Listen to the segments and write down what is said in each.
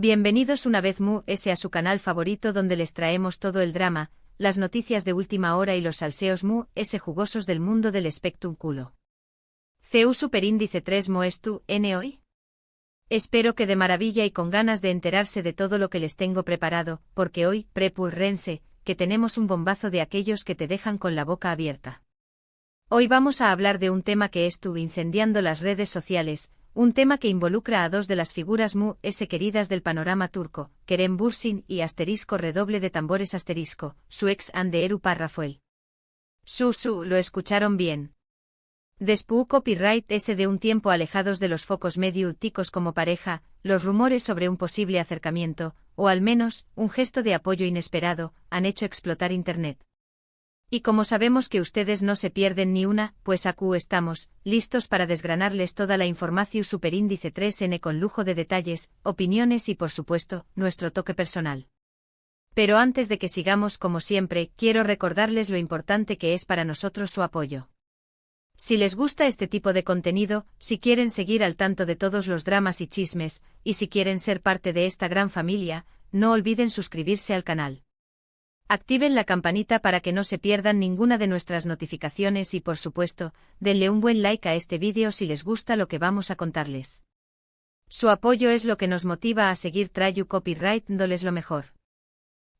Bienvenidos una vez a su canal favorito donde les traemos todo el drama, las noticias de última hora y los salseos jugosos del mundo del espectáculo. CU Superíndice 3 Moestu N hoy. Espero que de maravilla y con ganas de enterarse de todo lo que les tengo preparado, porque hoy, prepúrense, que tenemos un bombazo de aquellos que te dejan con la boca abierta. Hoy vamos a hablar de un tema que estuvo incendiando las redes sociales, un tema que involucra a dos de las figuras queridas del panorama turco, Kerem Bürsin y redoble de tambores su ex Hande Erupar Rafael. Lo escucharon bien. Después copyright de un tiempo alejados de los focos mediáticos como pareja, los rumores sobre un posible acercamiento, o al menos, un gesto de apoyo inesperado, han hecho explotar Internet. Y como sabemos que ustedes no se pierden ni una, pues aquí estamos, listos para desgranarles toda la información Superíndice 3N con lujo de detalles, opiniones y por supuesto, nuestro toque personal. Pero antes de que sigamos como siempre, quiero recordarles lo importante que es para nosotros su apoyo. Si les gusta este tipo de contenido, si quieren seguir al tanto de todos los dramas y chismes, y si quieren ser parte de esta gran familia, no olviden suscribirse al canal. Activen la campanita para que no se pierdan ninguna de nuestras notificaciones y por supuesto, denle un buen like a este vídeo si les gusta lo que vamos a contarles. Su apoyo es lo que nos motiva a seguir trayendo copyright dándoles lo mejor.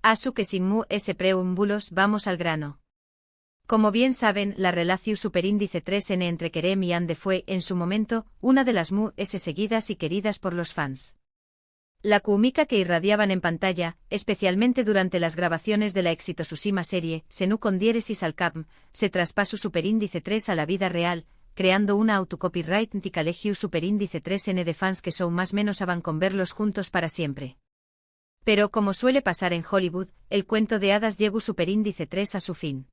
Asu que sin preámbulos vamos al grano. Como bien saben, la relación Superíndice 3N entre Kerem y Hande fue, en su momento, una de las seguidas y queridas por los fans. La química que irradiaban en pantalla, especialmente durante las grabaciones de la exitosísima serie, Senu con diéresis al cap, se traspasó Superíndice 3 a la vida real, creando una autocopyright colegio Superíndice 3N de fans que son más menos van con verlos juntos para siempre. Pero como suele pasar en Hollywood, el cuento de hadas llegó Superíndice 3 a su fin.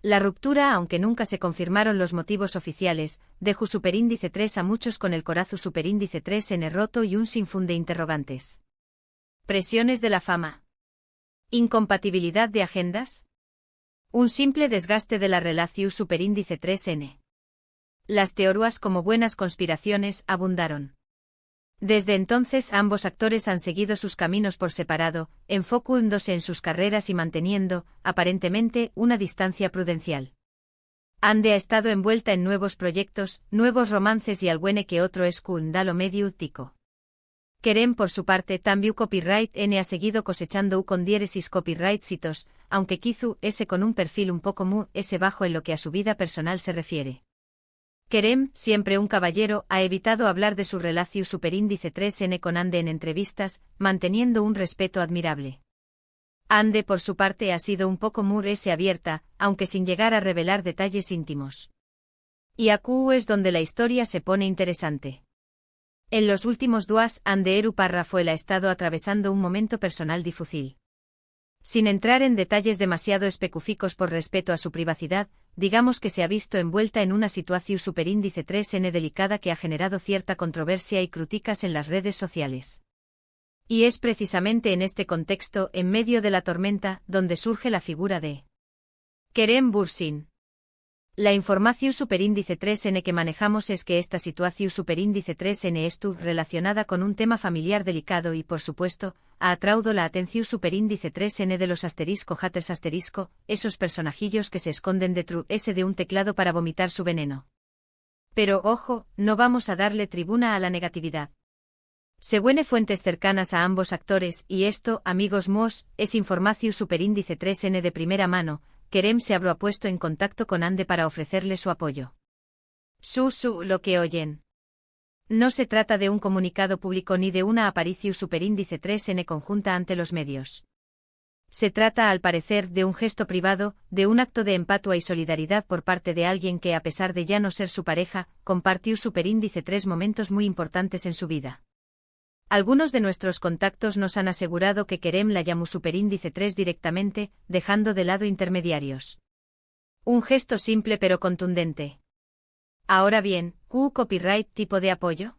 La ruptura, aunque nunca se confirmaron los motivos oficiales, dejó Superíndice 3 a muchos con el corazón Superíndice 3N roto y un sinfín de interrogantes. ¿Presiones de la fama? ¿Incompatibilidad de agendas? ¿Un simple desgaste de la relación Superíndice 3N? Las teorías como buenas conspiraciones abundaron. Desde entonces ambos actores han seguido sus caminos por separado, enfocándose en sus carreras y manteniendo, aparentemente, una distancia prudencial. Hande ha estado envuelta en nuevos proyectos, nuevos romances y alguno que otro escándalo mediático. Kerem por su parte también copyright N ha seguido cosechando con diéresis copyright citos, aunque quizú con un perfil un poco bajo en lo que a su vida personal se refiere. Kerem, siempre un caballero, ha evitado hablar de su relación Superíndice 3N con Hande en entrevistas, manteniendo un respeto admirable. Hande por su parte ha sido un poco abierta, aunque sin llegar a revelar detalles íntimos. Y aquí es donde la historia se pone interesante. En los últimos días, Hande Erupar Rafael ha estado atravesando un momento personal difícil. Sin entrar en detalles demasiado específicos por respeto a su privacidad, digamos que se ha visto envuelta en una situación Superíndice 3N delicada que ha generado cierta controversia y críticas en las redes sociales. Y es precisamente en este contexto, en medio de la tormenta, donde surge la figura de Kerem Bürsin. La información Superíndice 3N que manejamos es que esta situación Superíndice 3N estuvo relacionada con un tema familiar delicado y, por supuesto, ha atraído la atención Superíndice 3N de los haters esos personajillos que se esconden detrás de un teclado para vomitar su veneno. Pero ojo, no vamos a darle tribuna a la negatividad. Según fuentes cercanas a ambos actores, y esto, amigos es información Superíndice 3N de primera mano, Kerem se habrá puesto en contacto con Hande para ofrecerle su apoyo. Lo que oyen. No se trata de un comunicado público ni de una aparición Superíndice 3N conjunta ante los medios. Se trata, al parecer, de un gesto privado, de un acto de empatia y solidaridad por parte de alguien que, a pesar de ya no ser su pareja, compartió Superíndice 3 momentos muy importantes en su vida. Algunos de nuestros contactos nos han asegurado que Kerem la llamó Superíndice 3 directamente, dejando de lado intermediarios. Un gesto simple pero contundente. Ahora bien, ¿copyright tipo de apoyo?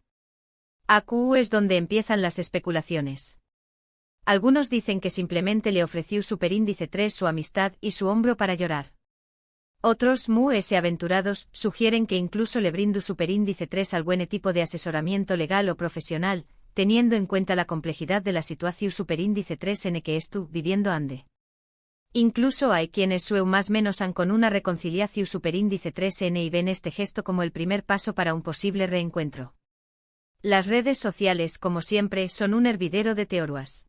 Aquí es donde empiezan las especulaciones. Algunos dicen que simplemente le ofreció Superíndice 3 su amistad y su hombro para llorar. Otros aventurados sugieren que incluso le brindó Superíndice 3 algún tipo de asesoramiento legal o profesional, teniendo en cuenta la complejidad de la situación superíndice 3n que estu viviendo ande. Incluso hay quienes su más menos han con una reconciliación superíndice 3n y ven este gesto como el primer paso para un posible reencuentro. Las redes sociales, como siempre, son un hervidero de teorías.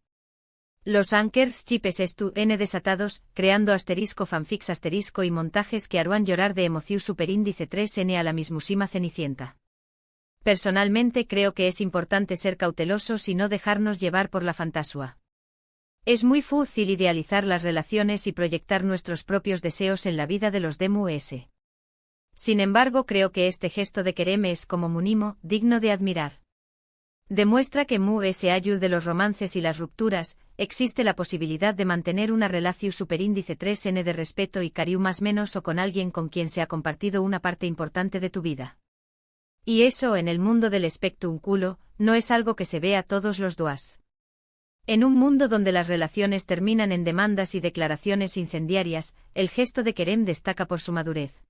Los anchors chipes estu n desatados, creando asterisco fanfics asterisco y montajes que harán llorar de emoción superíndice 3n a la mismísima Cenicienta. Personalmente creo que es importante ser cautelosos y no dejarnos llevar por la fantasía. Es muy fácil idealizar las relaciones y proyectar nuestros propios deseos en la vida de los DMUS. Sin embargo, creo que este gesto de querem es como munimo, digno de admirar. Demuestra que ese ayud de los romances y las rupturas, existe la posibilidad de mantener una relación superíndice 3n de respeto y cariño más menos o con alguien con quien se ha compartido una parte importante de tu vida. Y eso en el mundo del espectrum culo, no es algo que se vea todos los días. En un mundo donde las relaciones terminan en demandas y declaraciones incendiarias, el gesto de querem destaca por su madurez.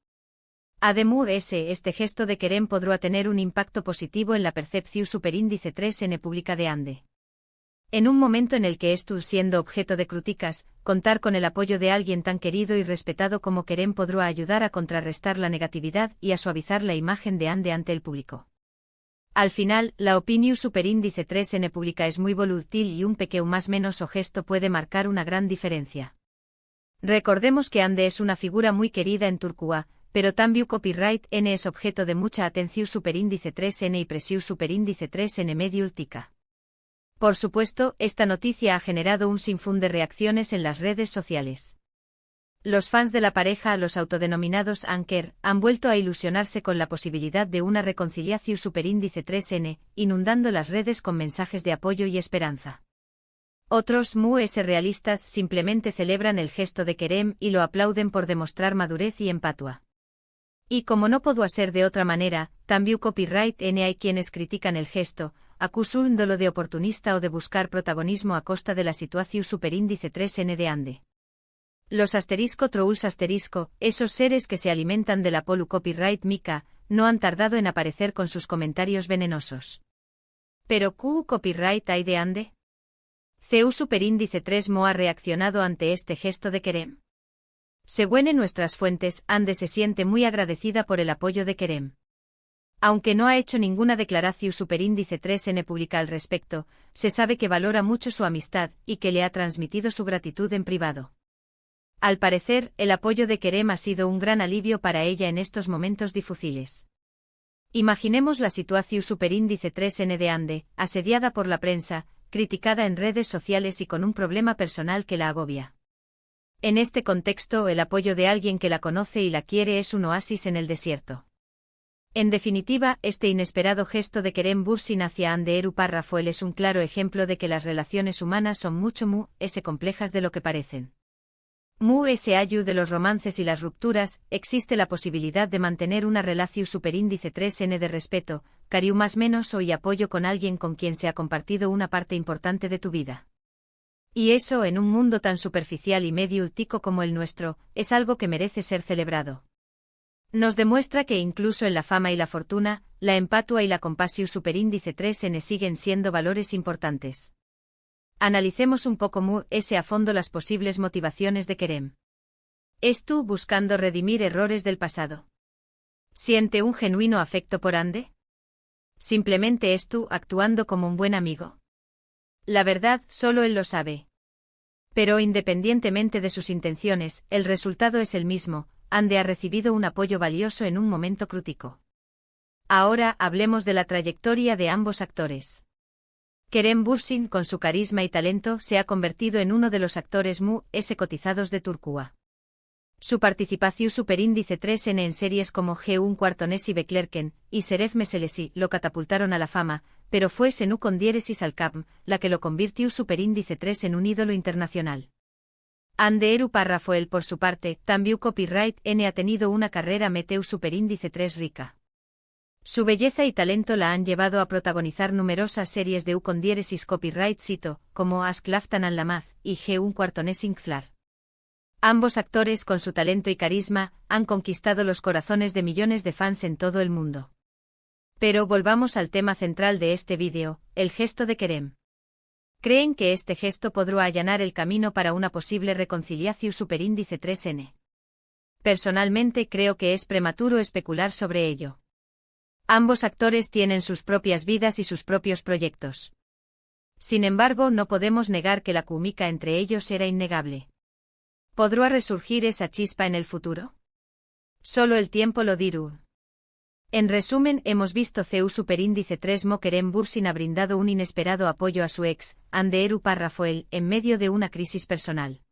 Además, este gesto de querem podrá tener un impacto positivo en la percepción superíndice 3n pública de ande. En un momento en el que estu siendo objeto de críticas, contar con el apoyo de alguien tan querido y respetado como querem podrá ayudar a contrarrestar la negatividad y a suavizar la imagen de ande ante el público. Al final, la opinión superíndice 3n pública es muy volátil y un pequeño más menos o gesto puede marcar una gran diferencia. Recordemos que ande es una figura muy querida en Turquía, pero también copyright n es objeto de mucha atención superíndice 3n y presión superíndice 3n medio ultica. Por supuesto, esta noticia ha generado un sinfín de reacciones en las redes sociales. Los fans de la pareja, los autodenominados anker, han vuelto a ilusionarse con la posibilidad de una reconciliación superíndice 3n, inundando las redes con mensajes de apoyo y esperanza. Otros realistas simplemente celebran el gesto de querem y lo aplauden por demostrar madurez y empatia. Y como no pudo ser de otra manera, también copyright n hay quienes critican el gesto, acusándolo de oportunista o de buscar protagonismo a costa de la situación superíndice 3n de ande. Los trolls esos seres que se alimentan de la polu copyright mica, no han tardado en aparecer con sus comentarios venenosos. ¿Pero qué copyright hay de ande? CU superíndice 3 ha reaccionado ante este gesto de querem. Según nuestras fuentes, ande se siente muy agradecida por el apoyo de querem. Aunque no ha hecho ninguna declaración superíndice 3n pública al respecto, se sabe que valora mucho su amistad y que le ha transmitido su gratitud en privado. Al parecer, el apoyo de querem ha sido un gran alivio para ella en estos momentos difíciles. Imaginemos la situación superíndice 3n de ande, asediada por la prensa, criticada en redes sociales y con un problema personal que la agobia. En este contexto, el apoyo de alguien que la conoce y la quiere es un oasis en el desierto. En definitiva, este inesperado gesto de querem Bursin hacia Ande Párrafo es un claro ejemplo de que las relaciones humanas son mucho complejas de lo que parecen. Ese ayu de los romances y las rupturas, existe la posibilidad de mantener una relación superíndice 3n de respeto, cariño más menos o y apoyo con alguien con quien se ha compartido una parte importante de tu vida. Y eso en un mundo tan superficial y medio ultico como el nuestro, es algo que merece ser celebrado. Nos demuestra que incluso en la fama y la fortuna, la empatia y la compasión superíndice 3n siguen siendo valores importantes. Analicemos un poco a fondo las posibles motivaciones de querem. ¿Estu buscando redimir errores del pasado? ¿Siente un genuino afecto por ande? ¿Simplemente estu actuando como un buen amigo? La verdad, solo él lo sabe. Pero independientemente de sus intenciones, el resultado es el mismo. Ande ha recibido un apoyo valioso en un momento crítico. Ahora hablemos de la trayectoria de ambos actores. Kerem Bürsin, con su carisma y talento, se ha convertido en uno de los actores cotizados de Turquía. Su participación superíndice 3n en series como G1 Quartones y Beklerken, y Seref Meselesi lo catapultaron a la fama, pero fue Senu con diéresis al Capm, la que lo convirtió superíndice 3 en un ídolo internacional. Ande Párrafo él por su parte, también copyright n ha tenido una carrera meteu superíndice 3 rica. Su belleza y talento la han llevado a protagonizar numerosas series de con diéresis copyright cito, como Ask Laftan an Lamaz y G1 Quartones Inclar. Ambos actores con su talento y carisma, han conquistado los corazones de millones de fans en todo el mundo. Pero volvamos al tema central de este vídeo, el gesto de Kerem. ¿Creen que este gesto podrá allanar el camino para una posible reconciliación superíndice 3N? Personalmente creo que es prematuro especular sobre ello. Ambos actores tienen sus propias vidas y sus propios proyectos. Sin embargo, no podemos negar que la química entre ellos era innegable. ¿Podrá resurgir esa chispa en el futuro? Solo el tiempo lo dirá. En resumen, hemos visto CU superíndice 3 Mo Kerem Bürsin ha brindado un inesperado apoyo a su ex, Anderu Rafael, en medio de una crisis personal.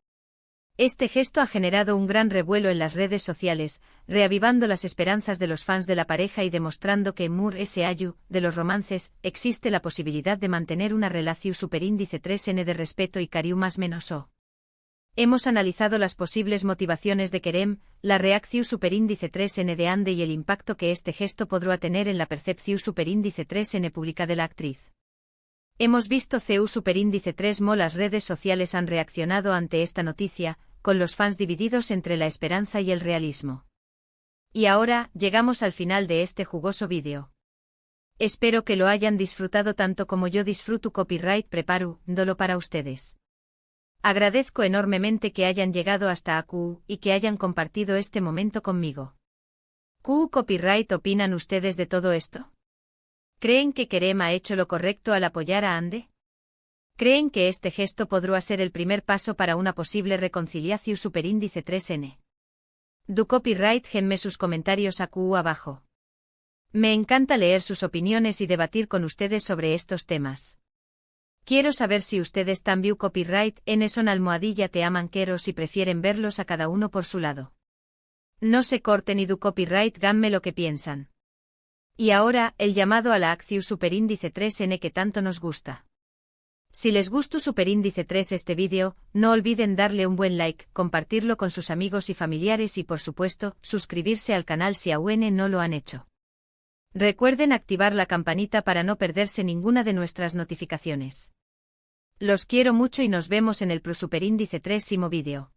Este gesto ha generado un gran revuelo en las redes sociales, reavivando las esperanzas de los fans de la pareja y demostrando que en Mur S.A.U. de los romances, existe la posibilidad de mantener una relación superíndice 3N de respeto y cariño más menos o. Hemos analizado las posibles motivaciones de Kerem, la reacción superíndice 3N de Ande y el impacto que este gesto podrá tener en la percepción superíndice 3N pública de la actriz. Hemos visto CU superíndice 3 Mo. Las redes sociales han reaccionado ante esta noticia, con los fans divididos entre la esperanza y el realismo. Y ahora, llegamos al final de este jugoso vídeo. Espero que lo hayan disfrutado tanto como yo disfruto. Copyright preparo, dolo para ustedes. Agradezco enormemente que hayan llegado hasta aquí y que hayan compartido este momento conmigo. ¿Qué copyright opinan ustedes de todo esto? ¿Creen que Kerem ha hecho lo correcto al apoyar a Ande? ¿Creen que este gesto podrá ser el primer paso para una posible reconciliación superíndice 3N? Du copyright genme sus comentarios aquí abajo. Me encanta leer sus opiniones y debatir con ustedes sobre estos temas. Quiero saber si ustedes también copyright en son almohadilla te aman quero si prefieren verlos a cada uno por su lado. No se corten y du copyright ganme lo que piensan. Y ahora, el llamado a la acción superíndice 3N que tanto nos gusta. Si les gustó superíndice 3 este vídeo, no olviden darle un buen like, compartirlo con sus amigos y familiares y por supuesto, suscribirse al canal si aún no lo han hecho. Recuerden activar la campanita para no perderse ninguna de nuestras notificaciones. Los quiero mucho y nos vemos en el superíndice 3º vídeo.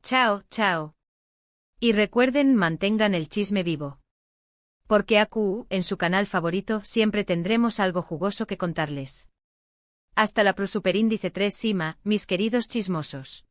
Chao, chao. Y recuerden mantengan el chisme vivo. Porque aquí, en su canal favorito, siempre tendremos algo jugoso que contarles. Hasta la superíndice 3 Sima, mis queridos chismosos.